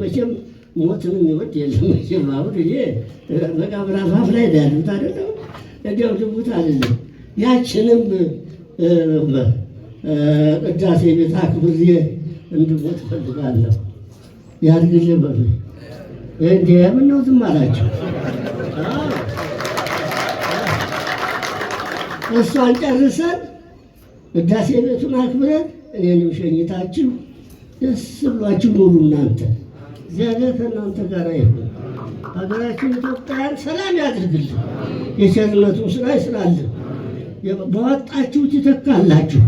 መቼም ሞትን የሚወድ የለም። መቼም አሁን ይሄ መቃብር አፋፍ ላይ ያሉት አይደለም እንዲያው ልቡት አይደለም። ያችንም ቅዳሴ ቤት አክብሬ እንድሞት ፈልጋለሁ። ያድግልህ በሉ እንዴ! ምነው ዝም አላችሁ? እሷን ጨርሰን ቅዳሴ ቤቱን አክብረን እኔንም ሸኝታችሁ ደስ ብሏችሁ ኑሩ። እናንተ እግዚአብሔር ከእናንተ ጋር ይሁን። ሀገራችን ኢትዮጵያን ሰላም ያድርግልን። የቸርነቱን ስራ ይስራልን። በወጣችሁት ይተካላችሁ፣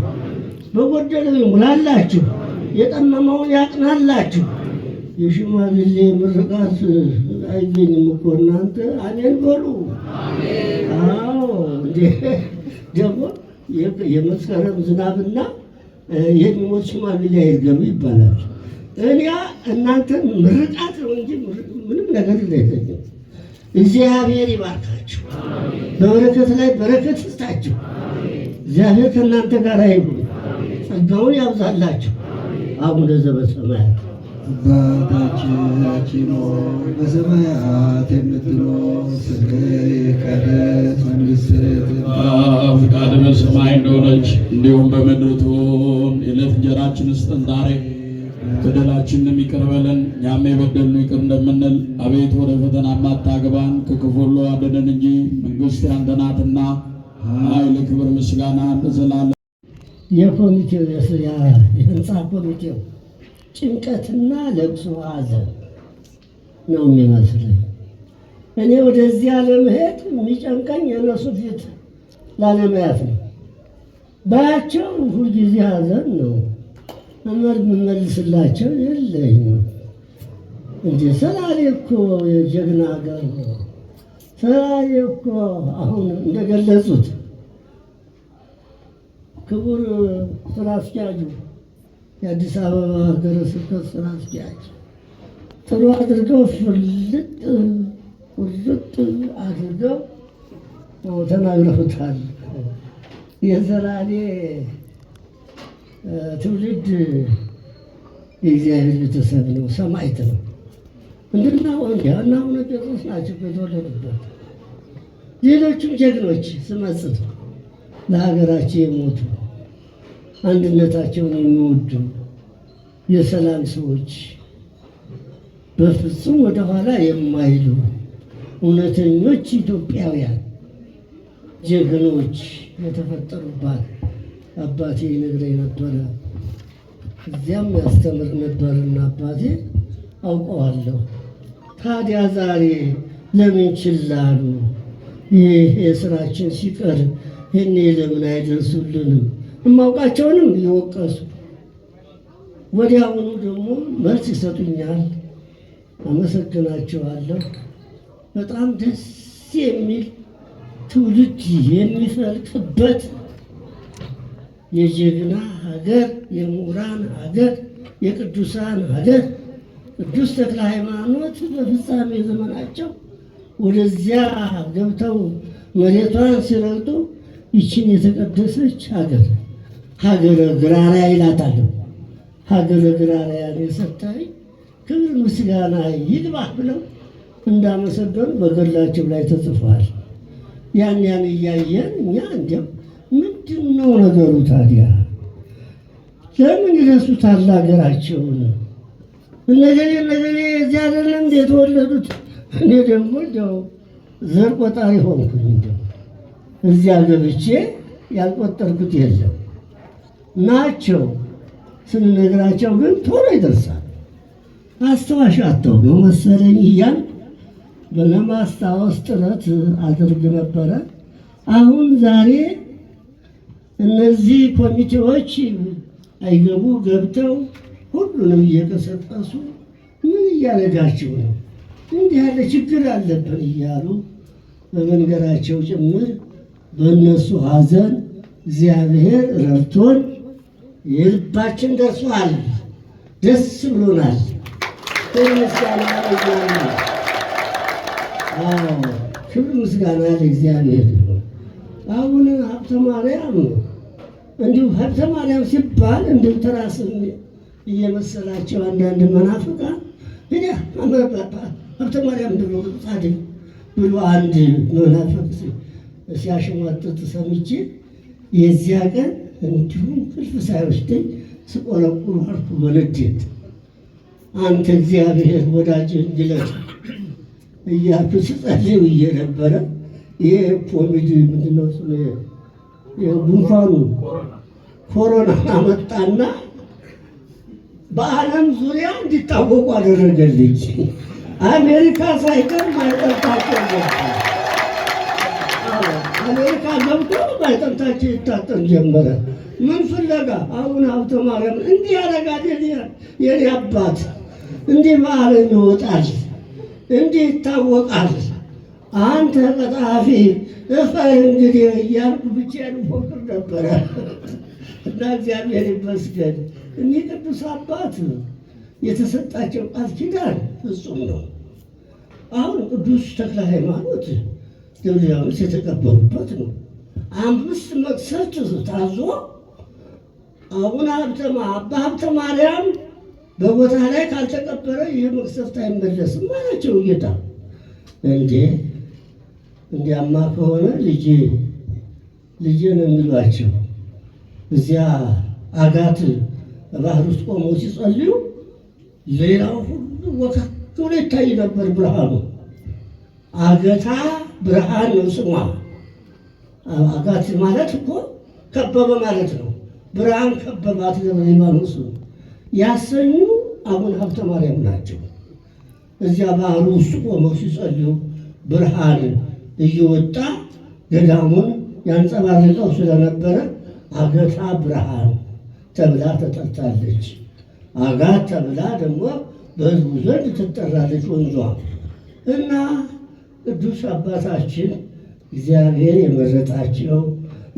በጎደለው ይሙላላችሁ፣ የጠመመውን ያቅናላችሁ። የሽማግሌ ምርቃት አይገኝም እኮ እናንተ አሜን በሉ። አዎ እንዴ ደግሞ የመስከረም ዝናብና የሚሞት ሽማግሌ አይርገም ይባላል። እናንተን ምርቃት ነው እንጂ ምንም ነገር አይገኝም። እግዚአብሔር ይባርካችሁ፣ በበረከት ላይ በረከት ይስጣችሁ። እግዚአብሔር ከእናንተ ጋር ይሁን፣ ጸጋውን ያብዛላችሁ። አቡነ ዘበሰማያት አባታችን ሆይ በሰማያት የምትኖር፣ ስምህ ይቀደስ፣ መንግሥትህ ትምጣ፣ ፈቃድህ በሰማይ እንደሆነች እንዲሁም በምድር ትሁን። የዕለት እንጀራችንን ስጠን ዛሬ፣ በደላችንን ይቅር በለን እኛም የበደሉንን ይቅር እንደምንል። አቤቱ ወደ ፈተና አታግባን ከክፉ ሁሉ አድነን እንጂ መንግሥት ያንተ ናትና፣ ኃይል፣ ክብር፣ ምስጋና ለዘላለም። የኮሚቴው የህንፃ ኮሚቴው ጭንቀትና ለቅሶ ሐዘን ነው የሚመስለኝ። እኔ ወደዚያ ለመሄድ የሚጨንቀኝ የነሱ ፊት ላለማየት ነው። ባያቸው ሁልጊዜ ሐዘን ነው። የምመልስላቸው የለኝም። እንደ ሰላሌ እኮ የጀግና ሀገር ነው። ሰላሌ እኮ አሁን እንደገለጹት ክቡር ስራ አስኪያጁ የአዲስ አበባ ሀገረ ስብከት ስራ አስኪያጅ ጥሩ አድርገው ፍልጥ አድርገው ተናግረውታል። የሰላሌ ትውልድ የእግዚአብሔር ቤተሰብ ነው፣ ሰማዕት ነው። እንድና ወንዲያና አቡነ ጴጥሮስ ናቸው የተወለዱበት። ሌሎቹም ጀግኖች ስመጽት ለሀገራቸው የሞቱ አንድነታቸውን የሚወዱ የሰላም ሰዎች በፍጹም ወደኋላ የማይሉ እውነተኞች ኢትዮጵያውያን ጀግኖች የተፈጠሩባት አባቴ ይነግረኝ ነበረ። እዚያም ያስተምር ነበርና አባቴ አውቀዋለሁ። ታዲያ ዛሬ ለምን ችላሉ? ይህ የስራችን ሲቀር እኔ ለምን አይደርሱልንም? የማውቃቸውንም እየወቀሱ ወዲያውኑ ደግሞ መልስ ይሰጡኛል። አመሰግናቸዋለሁ። በጣም ደስ የሚል ትውልድ የሚፈልቅበት የጀግና ሀገር፣ የምሁራን ሀገር፣ የቅዱሳን ሀገር። ቅዱስ ተክለ ሃይማኖት በፍጻሜ ዘመናቸው ወደዚያ ገብተው መሬቷን ሲረግጡ ይችን የተቀደሰች ሀገረ ግራርያ ይላታል። ሀገረ ግራርያን የሰጠኝ ክብር ምስጋና ይግባህ ብለው እንዳመሰገኑ በገድላቸው ላይ ተጽፏል። ያን እያየን እኛ እንዲያው ምንድን ነው ነገሩ ታዲያ? ለምን ይረሱታል ሀገራቸውን? እነገሌ እዚያ አይደለም እንደ የተወለዱት። እኔ ደግሞ እንዲያው ዘር ቆጣሪ ሆንኩኝ። እንዲያው እዚያ ገብቼ ያልቆጠርኩት የለም ናቸው ስንነግራቸው ግን ቶሎ ይደርሳል። አስተዋሽ አተው ነው መሰለኝ እያል ለማስታወስ ጥረት አድርግ ነበረ። አሁን ዛሬ እነዚህ ኮሚቴዎች አይገቡ ገብተው ሁሉንም እየቀሰቀሱ ምን እያደረጋችሁ ነው? እንዲህ ያለ ችግር አለብን እያሉ በመንገራቸው ጭምር በእነሱ ሐዘን እግዚአብሔር ረድቶን የልባችን ደርሷል። ደስ ብሎናል። ክብር ምስጋና ለእግዚአብሔር። አቡነ ሀብተ ማርያም እንዲሁ ሀብተ ማርያም ሲባል እንዲሁ ተራስን እየመሰላቸው አንዳንድ መናፍቃን ሄዳ ሀብተ ማርያም ብሎ ጻድቅ ብሎ አንድ መናፍቅ ሲያሸማጥጥ ሰምቼ የዚያ ቀን እንዲሁም ክልፍ ሳይወስደኝ ስቆረቁር አልኩ በንዴት። አንተ እግዚአብሔር ወዳጅህን ግለጥ እያልኩ ስጸልይ ውዬ ነበረ። ይሄ ኮቪድ ምንድነው ጉንፋኑ ኮሮና አመጣና በዓለም ዙሪያ እንዲታወቁ አደረገልኝ። አሜሪካ ሳይቀር ማይጠንታቸው አሜሪካ ገብቶ ማይጠንታቸው ይታጠን ጀመረ። ምን ፍለጋ? አቡነ ሀብተ ማርያም እንዲህ ያደርጋል የኔ አባት፣ እንዲህ በዓለም ይወጣል፣ እንዲህ ይታወቃል። አንተ ቀጣፊ እፈር እንግዲህ እያልኩ ብቻዬን ፎክር ነበረ እና እግዚአብሔር ይመስገን እኒህ ቅዱስ አባት የተሰጣቸው ቃል ኪዳን ፍጹም ነው። አሁን ቅዱስ ተክለ ሃይማኖት ደብረ ሊባኖስ የተቀበሩበት ነው። 5 መቅሰፍት ታዞ አቡነ አባ ሀብተ ማርያም በቦታ ላይ ካልተቀበረ ይህ መቅሰፍት አይመለስም አላቸው ጌታ። እንዲያማ ከሆነ ልጄ ነው የሚሏቸው። እዚያ አጋት ባህር ውስጥ ቆመው ሲጸልዩ ሌላው ሁሉ ወከክ ብሎ ይታይ ነበር ብርሃኑ። አገታ ብርሃን ነው ስሟ። አጋት ማለት እኮ ከበበ ማለት ነው። ብርሃን ከበባት ደብረ ሊባኖስ ያሰኙ አቡነ ሀብተ ማርያም ናቸው። እዚያ ባህሩ ውስጥ ቆመው ሲጸልዩ ብርሃን እየወጣ ገዳሙን ያንጸባርቀው ስለነበረ አገታ ብርሃን ተብላ ተጠርታለች። አጋት ተብላ ደግሞ በሕዝቡ ዘንድ ትጠራለች ወንዟ። እና ቅዱስ አባታችን እግዚአብሔር የመረጣቸው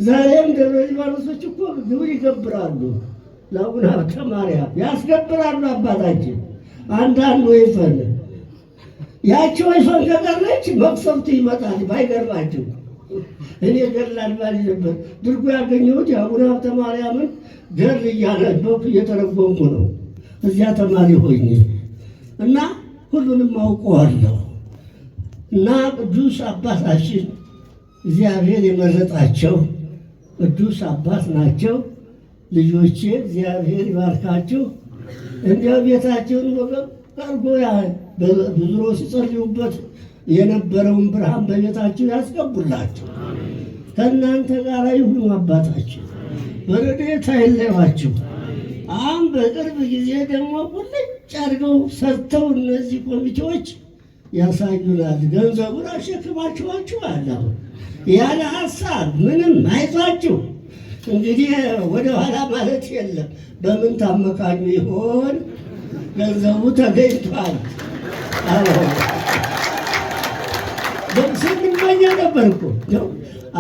ዛሬም ደብረ ሊባኖሶች እኮ ግብር ይገብራሉ። ለአቡነ ሀብተ ማርያም ያስገብራሉ። አባታችን አንዳንድ ወይፈን ያቺ ወይፈን ከቀረች መቅሰፍቱ ይመጣል። ባይገርማችሁ እኔ ገድል አድባሪ ነበር ድርጎ ያገኘሁት የአቡነ ሀብተ ማርያምን ገድል እያነበብኩ እየተረጎምኩ ነው እዚያ ተማሪ ሆኜ እና ሁሉንም አውቀዋለሁ። እና ቅዱስ አባታችን እግዚአብሔር የመረጣቸው ቅዱስ አባት ናቸው። ልጆቼ እግዚአብሔር ይባርካችሁ። እንዲያው ቤታቸውን ወገብ አርጎ ብዙ ሲጸልዩበት የነበረውን ብርሃን በቤታችሁ ያስገቡላችሁ። ከእናንተ ጋር ይሁኑ። አባታችን በረድኤት አይለያችሁ። አሁን በቅርብ ጊዜ ደግሞ ቁልጭ አድርገው ሰርተው እነዚህ ኮሚቴዎች ያሳዩናል። ገንዘቡን አሸክማችኋችኋል። አሁን ያለ ሀሳብ ምንም አይዟችሁ። እንግዲህ ወደ ኋላ ማለት የለም። በምን ታመካኙ ይሆን? ገንዘቡ ተገኝቷል። ስንመኛ ነበር እኮ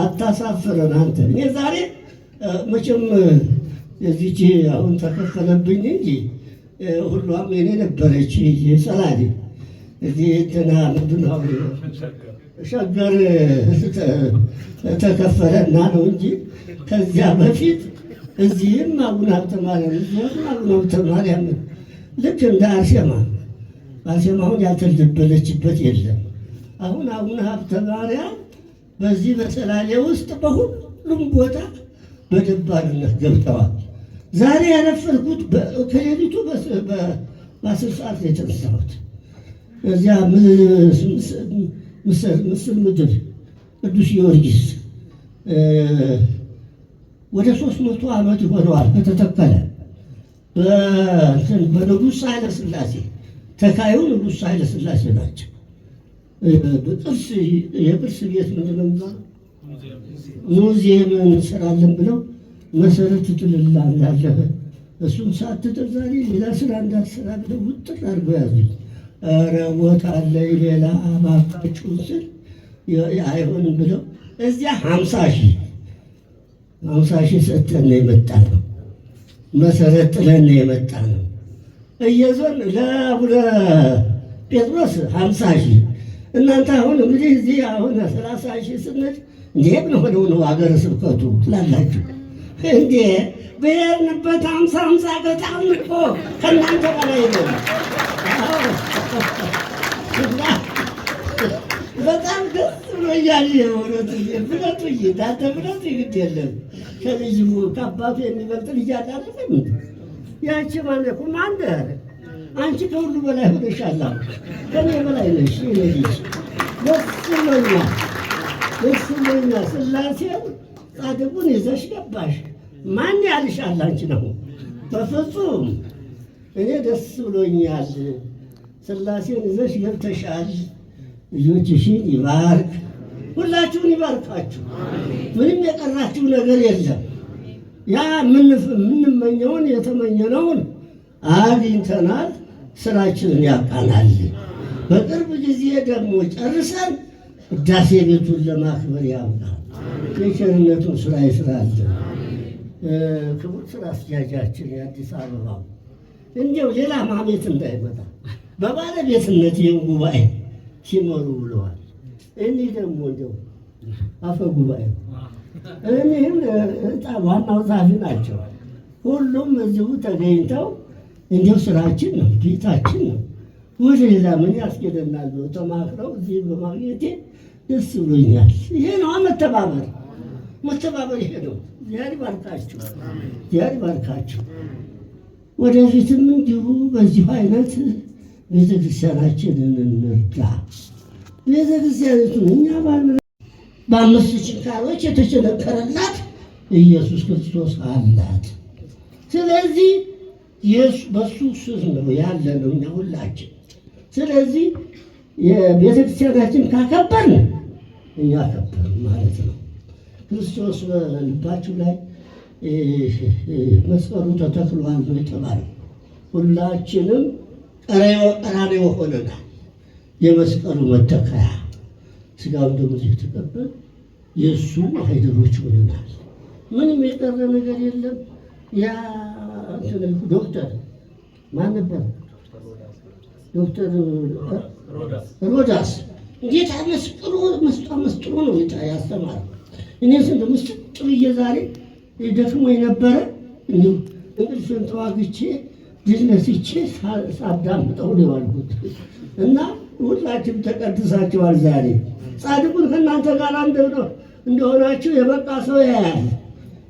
አታሳፍረን አንተ። እኔ ዛሬ መቼም የዚች አሁን ተከፈለብኝ እንጂ ሁሏም የኔ ነበረች። ሰላሌ እዚህ እንትና ምንድን ነው ሸገር ተከፈለና ነው እንጂ ከዚያ በፊት እዚህም አቡነ ሀብተ ማርያም እዚህም አቡነ ሀብተ ማርያም ልክ እንደ አርሴማ አሁን ያልተደበለችበት የለም። አሁን አቡነ ሀብተ ማርያም በዚህ በሰላሌ ውስጥ በሁሉም ቦታ በደባልነት ገብተዋል። ዛሬ ያነፈርኩት ከሌሊቱ በ10 ሰዓት ነው የተነሳሁት። እዚያ ምስል ምድር ቅዱስ ጊዮርጊስ ወደ 300 ዓመት ይሆነዋል ከተተከለ። በንጉሥ ኃይለ ሥላሴ ተካዩ ንጉሥ ኃይለ ሥላሴ ናቸው። የቅርስ ቤት ምንድነው የሚባለው ሙዚየም እንሰራለን ብለው መሰረት ትጥልላለህ፣ እሱን ሳትጥል ዛሬ ሌላ ስራ እንዳትሰራ ብለው ውጥር አድርገው ያዙኝ። ኧረ ቦታ አለኝ ሌላ እባካችሁን ስል አይሆንም ብለው እዚያ 50 ሺህ ሰጥተን ነው የመጣ ነው። መሰረት ጥለን ነው የመጣ ነው። እየዞን ለአቡነ ጴጥሮስ 50 ሺህ እናንተ አሁን እንግዲህ እዚህ አሁን 30 ሺህ ስንል እንዴት ነው ሆነው ሀገረ ስብከቱ ትላላችሁ እንዴ? በሄድንበት 50 ገጣም እኮ ከእናንተ በላይ ነው። ብሎኛል። የእውነት ብለቱ እናንተ ብለቱ ግድ የለም ከልጅ ከአባቱ የሚበልጥ ልጅ አላለፈም። ያቺ ማለት ማንደ አንቺ ከሁሉ በላይ ሆነሻል። ከኔ በላይ ነሽ። ልጅ ደስ ብሎኛል፣ ደስ ብሎኛል። ሥላሴን ጻድቁን ይዘሽ ገባሽ። ማን ያልሻል? አንቺ ነው። በፍጹም እኔ ደስ ብሎኛል። ሥላሴን ይዘሽ ገብተሻል። ልጆችሽን ይባርክ፣ ሁላችሁን ይባርካችሁ። ምንም የቀራችሁ ነገር የለም። ያ የምንመኘውን የተመኘነውን አግኝተናል። ስራችንን ያቃናል። በቅርብ ጊዜ ደግሞ ጨርሰን ቅዳሴ ቤቱን ለማክበር ያብቃል። የቸርነቱን ስራ ይስራልን። ክቡር ስራ አስኪያጃችን የአዲስ አበባው እንዲያው ሌላ ማሜት እንዳይመጣ በባለቤትነት ይህን ጉባኤ ሲመሩ ብለዋል። እኒህ ደግሞ እንዲያው አፈ ጉባኤ እኒህም ዋናው ጸሐፊ ናቸው። ሁሉም እዚሁ ተገኝተው እንዲያው ስራችን ነው፣ ቤታችን ነው፣ ወደ ሌላ ምን ያስኬደናል ብሎ ተማክረው እዚህ በማግኘቴ ደስ ብሎኛል። ይሄ ነው መተባበር፣ መተባበር ይሄ ነው። እግዚአብሔር ይባርካችሁ፣ እግዚአብሔር ይባርካችሁ። ወደፊትም እንዲሁ በዚሁ አይነት ቤተክርስቲያናችንን እንርዳ። ቤተክርስቲያኒቱን እኛ በአምስት ችንካሮች የተቸነከረላት ኢየሱስ ክርስቶስ አላት። ስለዚህ በሱ ስር ነው ያለነው እኛ ሁላችን። ስለዚህ የቤተክርስቲያናችን ካከበርን እኛ ከበርን ማለት ነው። ክርስቶስ በልባችሁ ላይ መስቀሉ ተተክሏል ነው የተባለው። ሁላችንም ቀራንዮ ሆነናል። የመስቀሉ መተከያ ስጋው ደግሞ የተቀበል የእሱ ማህደሮች ሆነናል። ምንም የቀረ ነገር የለም። ያ ዶክተር ማን ነበር? ዶክተር ሮዳስ እንዴት መስጥሮ ነው ያስተማረው። እኔ ስንት ምስጥ ብዬ ዛሬ ደክሞ የነበረ እንቅልፍን ተዋግቼ ድል ነስቼ ሳዳምጠው ነው ያልኩት። እና ሁላችሁም ተቀድሳችኋል። ዛሬ ጻድቁን ከእናንተ ጋር እንደሆናችሁ የበቃ ሰው ያያል።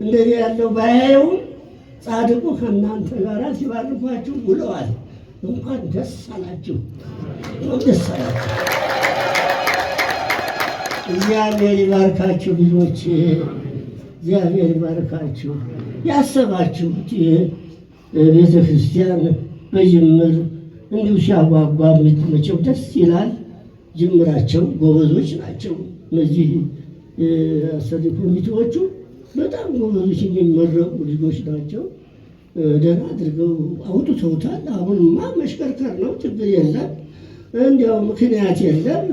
እንደዚህ ያለው ባያየውም ጻድቁ ከእናንተ ጋር ሲባርኳችሁ ውለዋል። እንኳን ደስ አላችሁ፣ ደስ አላችሁ። እግዚአብሔር ይባርካችሁ ልጆች፣ እግዚአብሔር ይባርካችሁ። ያሰባችሁት ቤተ ክርስቲያን በጅምር እንዲሁ ሲያጓጓ መቼም ደስ ይላል። ጅምራቸው ጎበዞች ናቸው። እነዚህ አሰሪ ኮሚቴዎቹ በጣም ጎበዞች የሚመረቁ ልጆች ናቸው። ደህና አድርገው አውጥተውታል። አሁንማ መሽከርከር ነው፣ ችግር የለም። እንዲያው ምክንያት የለም፣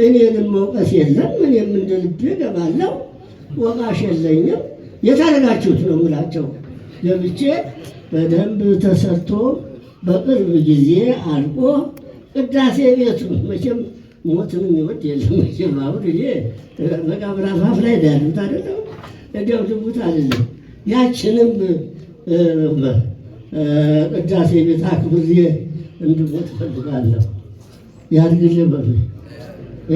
እኔንም መውቀስ የለም። እኔም እንደ ልቤ እገባለሁ፣ ወቃሽ የለኝም። የታደጋችሁት ነው የምላቸው። ገብቼ በደንብ ተሰርቶ በቅርብ ጊዜ አልቆ ቅዳሴ ቤቱን መቼም ሞትንም ይወድ የለም። መቼም አሁን እኔ መቃብር አፋፍ ላይ ያሉት አይደለም፣ እንዲያው ልቡት አይደለም። ያችንም ቅዳሴ ቤት አክብሬ እንድሞት እፈልጋለሁ። ያድግልህ በሉ።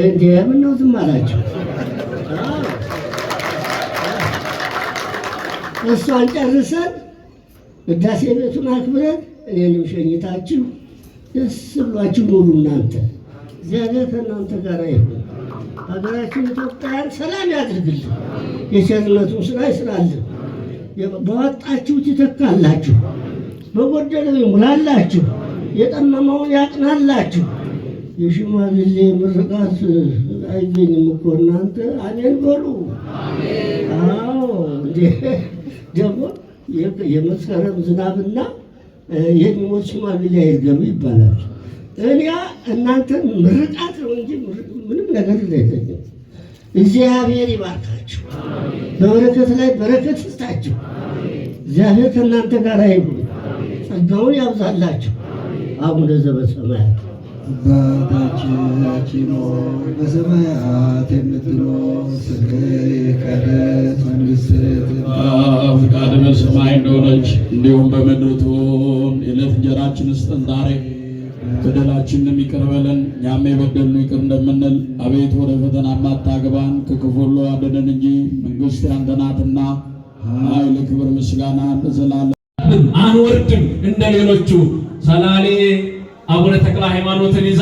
እንዴ ምነው ዝም አላችሁ? እሷን ጨርሰን ቅዳሴ ቤቱን አክብረን እኔንም ሸኝታችሁ ደስ ብሏችሁ ኑሩ። እናንተ እግዚአብሔር ከእናንተ ጋር ይሁን። ሀገራችን ኢትዮጵያን ሰላም ያድርግልን። የቸርነቱን ስራ ይስራልን። በወጣችሁት ይተካላችሁ፣ በጎደለው ይሙላላችሁ፣ የጠመመውን ያቅናላችሁ። የሽማግሌ ምርቃት አይገኝም እኮ እናንተ አሜን በሉ። አዎ ደግሞ የመስከረም ዝናብና የሚሞት ሽማግሌ አይርገም ይባላል። እኔ እናንተን ምርቃት ነው እንጂ ምንም ነገር አይገኝም። እግዚአብሔር ይባርካችሁ፣ በበረከት ላይ በረከት ይስጣችሁ። እግዚአብሔር ከእናንተ ጋር ይሁን፣ ጸጋውን ያብዛላችሁ። አቡነ ዘበሰማያት አባታችን ሆይ በሰማያት የምትኖር ስምህ ይቀደስ፣ መንግሥትህ ትምጣ፣ ፈቃድህ በሰማይ እንደሆነች እንዲሁም በምድር ትሁን። የዕለት እንጀራችንን ስጠን ዛሬ፣ በደላችንን ይቅር በለን እኛም የበደሉንን ይቅር እንደምንል። አቤቱ ወደ ፈተና አታግባን ከክፉ ሁሉ አድነን እንጂ መንግሥት ያንተ ናትና ኃይል፣ ክብር፣ ምስጋና ለዘላለም አንወርድም። እንደ ሌሎቹ ሰላሌ አቡነ ተክለ ሃይማኖትን ይዛ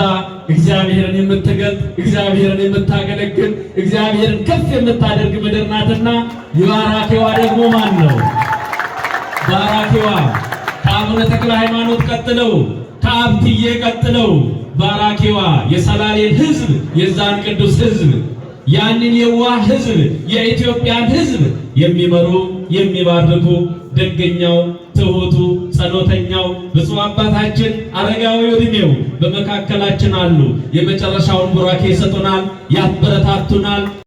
እግዚአብሔርን የምትገልጥ እግዚአብሔርን የምታገለግል እግዚአብሔርን ከፍ የምታደርግ ምድር ናትና የባራኪዋ ደግሞ ማን ነው? ባራኪዋ ከአቡነ ተክለ ሃይማኖት ቀጥለው ከአብትዬ ቀጥለው ባራኪዋ የሰላሌን ሕዝብ የዛን ቅዱስ ሕዝብ ያንን የዋህ ሕዝብ የኢትዮጵያን ሕዝብ የሚመሩ የሚባርኩ ደገኛው ትሁቱ ጸሎተኛው ብፁዕ አባታችን አረጋዊ ዕድሜው በመካከላችን አሉ። የመጨረሻውን ቡራኬ ይሰጡናል፣ ያበረታቱናል።